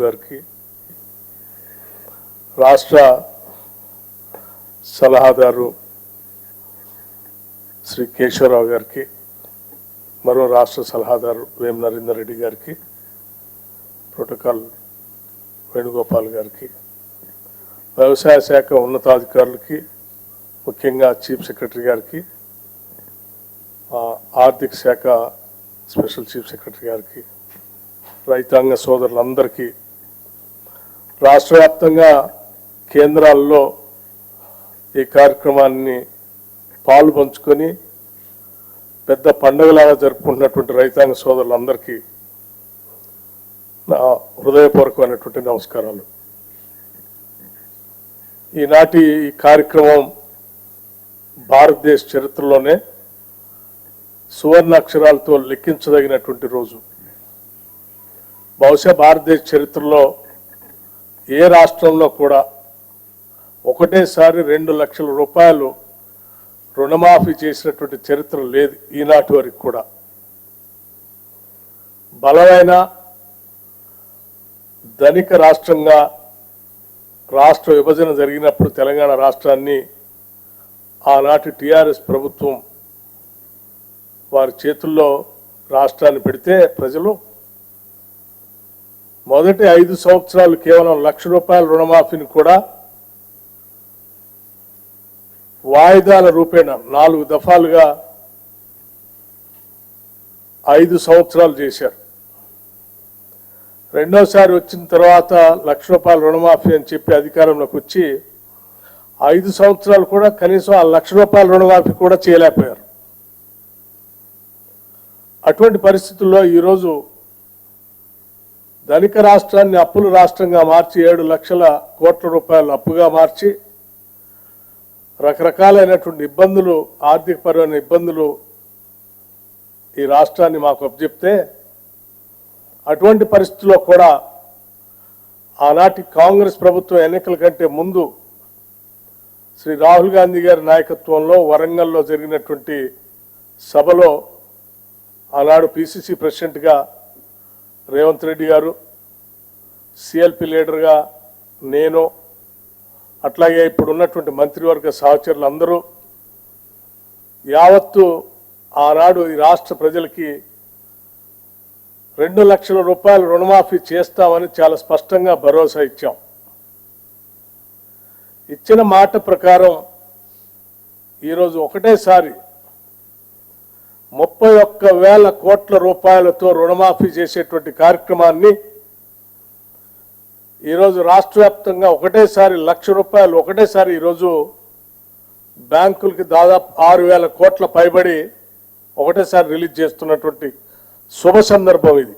గారికి రాష్ట్ర సలహాదారు శ్రీ కేశవరావు గారికి మరో రాష్ట్ర సలహాదారు వేం నరేందర్ రెడ్డి గారికి ప్రోటోకాల్ వేణుగోపాల్ గారికి వ్యవసాయ శాఖ ఉన్నతాధికారులకి ముఖ్యంగా చీఫ్ సెక్రటరీ గారికి ఆర్థిక శాఖ స్పెషల్ చీఫ్ సెక్రటరీ గారికి రైతాంగ సోదరులందరికీ రాష్ట్ర వ్యాప్తంగా కేంద్రాల్లో ఈ కార్యక్రమాన్ని పాలు పంచుకొని పెద్ద పండుగలాగా జరుపుకుంటున్నటువంటి రైతాంగ సోదరులందరికీ నా హృదయపూర్వకమైనటువంటి నమస్కారాలు. ఈనాటి ఈ కార్యక్రమం భారతదేశ చరిత్రలోనే సువర్ణాక్షరాలతో లెక్కించదగినటువంటి రోజు. బహుశా భారతదేశ చరిత్రలో ఏ రాష్ట్రంలో కూడా ఒకటేసారి 2 లక్షల రూపాయలు రుణమాఫీ చేసినటువంటి చరిత్ర లేదు ఈనాటి వరకు కూడా. బలమైన ధనిక రాష్ట్రంగా రాష్ట్ర విభజన జరిగినప్పుడు తెలంగాణ రాష్ట్రాన్ని ఆనాటి టిఆర్ఎస్ ప్రభుత్వం వారి చేతుల్లో రాష్ట్రాన్ని పెడితే ప్రజలు మొదటి 5 సంవత్సరాలు కేవలం 1 లక్ష రూపాయల రుణమాఫీని కూడా వాయిదాల రూపేణ 4 దఫాలుగా 5 సంవత్సరాలు చేశారు. రెండోసారి వచ్చిన తర్వాత 1 లక్ష రూపాయల రుణమాఫీ అని చెప్పి అధికారంలోకి వచ్చి 5 సంవత్సరాలు కూడా కనీసం ఆ 1 లక్ష రూపాయల రుణమాఫీ కూడా చేయలేకపోయారు. అటువంటి పరిస్థితుల్లో ఈరోజు ధనిక రాష్ట్రాన్ని అప్పుల రాష్ట్రంగా మార్చి 7 లక్షల కోట్ల రూపాయలు అప్పుగా మార్చి రకరకాలైనటువంటి ఇబ్బందులు, ఆర్థికపరమైన ఇబ్బందులు ఈ రాష్ట్రాన్ని మాకు అప్పచెప్తే అటువంటి పరిస్థితుల్లో కూడా ఆనాటి కాంగ్రెస్ ప్రభుత్వం ఎన్నికల కంటే ముందు శ్రీ రాహుల్ గాంధీ గారి నాయకత్వంలో వరంగల్లో జరిగినటువంటి సభలో ఆనాడు పిసిసి ప్రెసిడెంట్గా రేవంత్ రెడ్డి గారు, సిఎల్పి లీడర్గా నేను, అట్లాగే ఇప్పుడు ఉన్నటువంటి మంత్రివర్గ సహచరులు అందరూ యావత్తు ఆనాడు ఈ రాష్ట్ర ప్రజలకి 2 లక్షల రూపాయలు రుణమాఫీ చేస్తామని చాలా స్పష్టంగా భరోసా ఇచ్చాం. ఇచ్చిన మాట ప్రకారం ఈరోజు ఒకటేసారి 31,000 కోట్ల రూపాయలతో రుణమాఫీ చేసేటువంటి కార్యక్రమాన్ని ఈరోజు రాష్ట్ర వ్యాప్తంగా ఒకటేసారి 1 లక్ష రూపాయలు ఒకటేసారి ఈరోజు బ్యాంకులకి దాదాపు 6,000 కోట్ల పైబడి ఒకటేసారి రిలీజ్ చేస్తున్నటువంటి శుభ సందర్భం ఇది.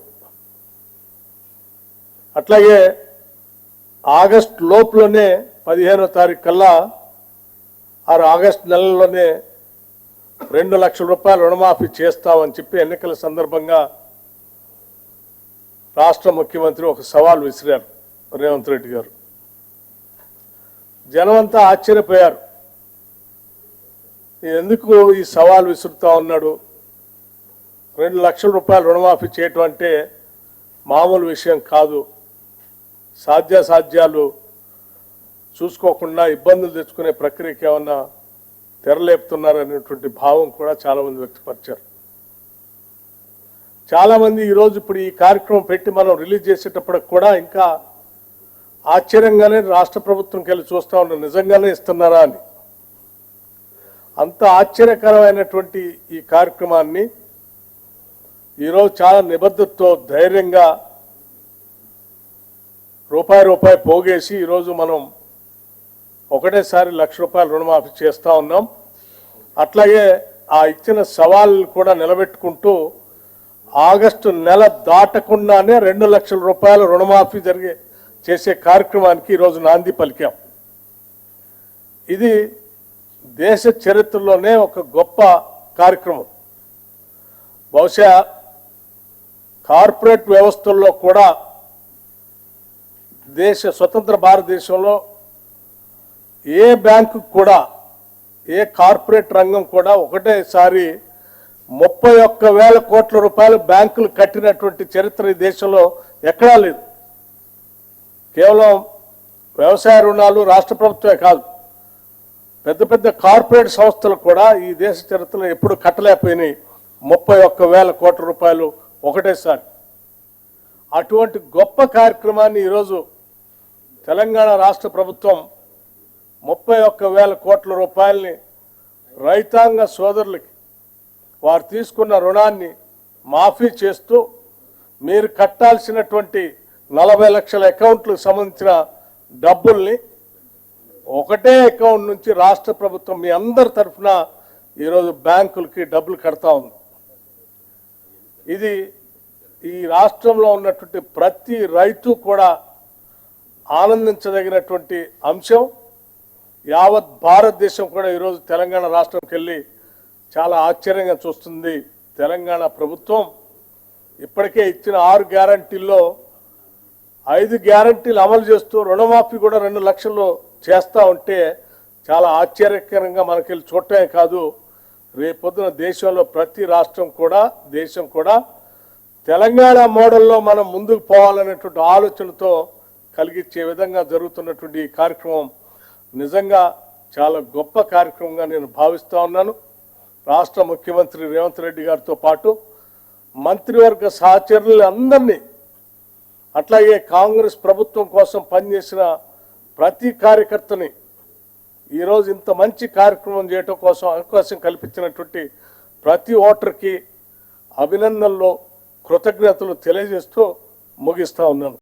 అట్లాగే ఆగస్టు లోపులోనే 15వ తారీఖు కల్లా ఆగస్టు నెలలోనే 2 లక్షల రూపాయలు రుణమాఫీ చేస్తామని చెప్పి ఎన్నికల సందర్భంగా రాష్ట్ర ముఖ్యమంత్రి ఒక సవాల్ విసిరారు రేవంత్ రెడ్డి గారు. జనమంతా ఆశ్చర్యపోయారు, ఎందుకు ఈ సవాల్ విసురుతా ఉన్నాడు, 2 లక్షల రూపాయలు రుణమాఫీ చేయటం అంటే మామూలు విషయం కాదు, సాధ్యాసాధ్యాలు చూసుకోకుండా ఇబ్బందులు తెచ్చుకునే ప్రక్రియకి ఏమన్నా తెరలేపుతున్నారనేటువంటి భావం కూడా చాలామంది వ్యక్తపరిచారు. చాలామంది ఈరోజు ఇప్పుడు ఈ కార్యక్రమం పెట్టి మనం రిలీజ్ చేసేటప్పటికి కూడా ఇంకా ఆశ్చర్యంగానే రాష్ట్ర ప్రభుత్వంకి వెళ్ళి చూస్తూ ఉన్నారు, నిజంగానే ఇస్తున్నారా అని. అంత ఆశ్చర్యకరమైనటువంటి ఈ కార్యక్రమాన్ని ఈరోజు చాలా నిబద్ధతతో ధైర్యంగా రూపాయి పోగేసి ఈరోజు మనం ఒకటేసారి 1 లక్ష రూపాయలు రుణమాఫీ చేస్తూ ఉన్నాం. అట్లాగే ఆ ఇచ్చిన సవాళ్ళు కూడా నిలబెట్టుకుంటూ ఆగస్టు నెల దాటకుండానే 2 లక్షల రూపాయల రుణమాఫీ చేసే కార్యక్రమానికి ఈరోజు నాంది పలికాం. ఇది దేశ చరిత్రలోనే ఒక గొప్ప కార్యక్రమం. బహుశా కార్పొరేట్ వ్యవస్థల్లో కూడా స్వతంత్ర భారతదేశంలో ఏ బ్యాంకు కూడా, ఏ కార్పొరేట్ రంగం కూడా ఒకటేసారి 31,000 కోట్ల రూపాయలు బ్యాంకులు కట్టినటువంటి చరిత్ర ఈ దేశంలో ఎక్కడా లేదు. కేవలం వ్యవసాయ రుణాలు రాష్ట్ర ప్రభుత్వమే కాదు, పెద్ద పెద్ద కార్పొరేట్ సంస్థలు కూడా ఈ దేశ చరిత్రలో ఎప్పుడు కట్టలేకపోయినాయి 31,000 కోట్ల రూపాయలు ఒకటేసారి. అటువంటి గొప్ప కార్యక్రమాన్ని ఈరోజు తెలంగాణ రాష్ట్ర ప్రభుత్వం 31,000 కోట్ల రూపాయలని రైతాంగ సోదరులకి వారు తీసుకున్న రుణాన్ని మాఫీ చేస్తూ మీరు కట్టాల్సినటువంటి 40 లక్షల అకౌంట్లకు సంబంధించిన డబ్బుల్ని ఒకటే అకౌంట్ నుంచి రాష్ట్ర ప్రభుత్వం మీ అందరి తరఫున ఈరోజు బ్యాంకులకి డబ్బులు కడతా ఉంది. ఇది ఈ రాష్ట్రంలో ఉన్నటువంటి ప్రతి రైతు కూడా ఆనందించదగినటువంటి అంశం. యావత్ భారతదేశం కూడా ఈరోజు తెలంగాణ రాష్ట్రంకి వెళ్ళి చాలా ఆశ్చర్యంగా చూస్తుంది. తెలంగాణ ప్రభుత్వం ఇప్పటికే ఇచ్చిన 6 గ్యారంటీల్లో 5 గ్యారంటీలు అమలు చేస్తూ రుణమాఫీ కూడా 2 లక్షలు చేస్తూ ఉంటే చాలా ఆశ్చర్యకరంగా మనకెళ్ళి చూడటమే కాదు, రేపొద్దున దేశంలో ప్రతి రాష్ట్రం కూడా దేశం కూడా తెలంగాణ మోడల్లో మనం ముందుకు పోవాలనేటువంటి ఆలోచనతో కలిగించే విధంగా జరుగుతున్నటువంటి ఈ కార్యక్రమం నిజంగా చాలా గొప్ప కార్యక్రమంగా నేను భావిస్తూ ఉన్నాను. రాష్ట్ర ముఖ్యమంత్రి రేవంత్ రెడ్డి గారితో పాటు మంత్రివర్గ సహచరులు అందరినీ, అట్లాగే కాంగ్రెస్ ప్రభుత్వం కోసం పనిచేసిన ప్రతి కార్యకర్తని ఈరోజు ఇంత మంచి కార్యక్రమం చేయటం కోసం అవకాశం కల్పించినటువంటి ప్రతి ఓటర్కి అభినందనలు, కృతజ్ఞతలు తెలియజేస్తూ ముగిస్తూ ఉన్నాను.